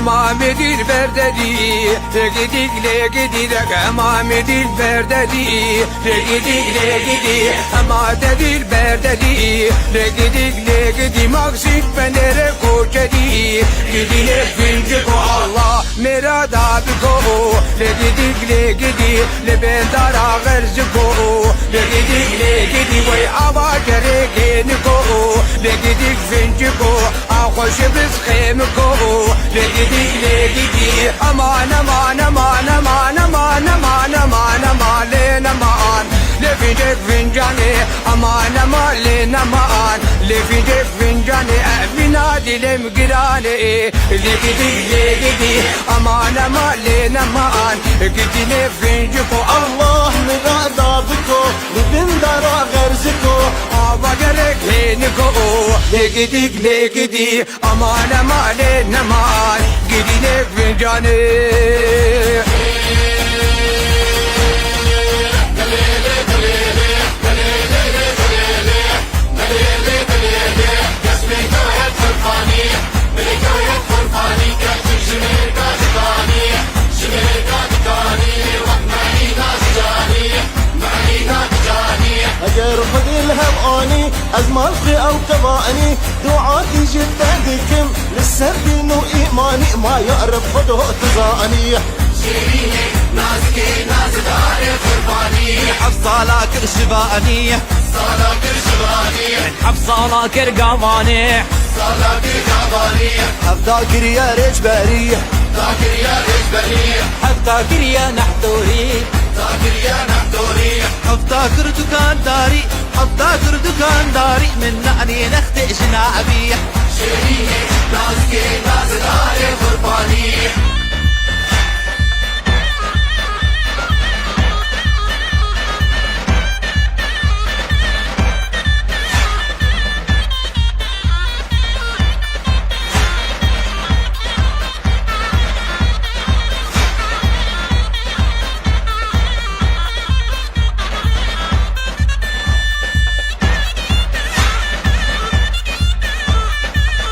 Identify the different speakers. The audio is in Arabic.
Speaker 1: Mami dilberdedi Regidik legidi Mami dilberdedi Regidik legidi Made dilberdedi Regidik legidi Maksit benere koçedi Gidine finci ko Allah Merada biko Regidik legidi Lebendara gerzi ko Regidik legidi Vay ava gerekeni ko Regidik finci ko Akhoş biz khemi ko لجدي أمان أمان أمان أمان أمان أمان أمان أمان لنا مان لفيدك فنجاني أمان أمان لنا مان لفيدك فنجاني بنادي لمقراني لجدي أمان أمان لنا مان قدني فنجكو
Speaker 2: الله مرادة بكو لبندر غرزكو
Speaker 1: بقرك هينكو لجدي أمان أمان لنا مان قدني فنجاني
Speaker 2: أجر خذ الهباني أزمال في أو كباني دعاتي جدادكم للسردين وإيماني ما يعرف خده تزاني
Speaker 3: شيريني نازكي نازداري قرباني
Speaker 4: حفصالاكر شباني
Speaker 3: صالاكر شباني
Speaker 4: حفصالاكر قاماني
Speaker 3: صالاكر قاباني
Speaker 2: حفظاكر يا رجباري
Speaker 3: ذاكر يا رجباني
Speaker 4: حفظاكر يا نحتوري
Speaker 3: ذاكر يا نحتوري
Speaker 4: حفظاكر دكانداري حفظاكر دكانداري من نعني نختئ جنابي
Speaker 3: شيريني نازكي نازداري قرباني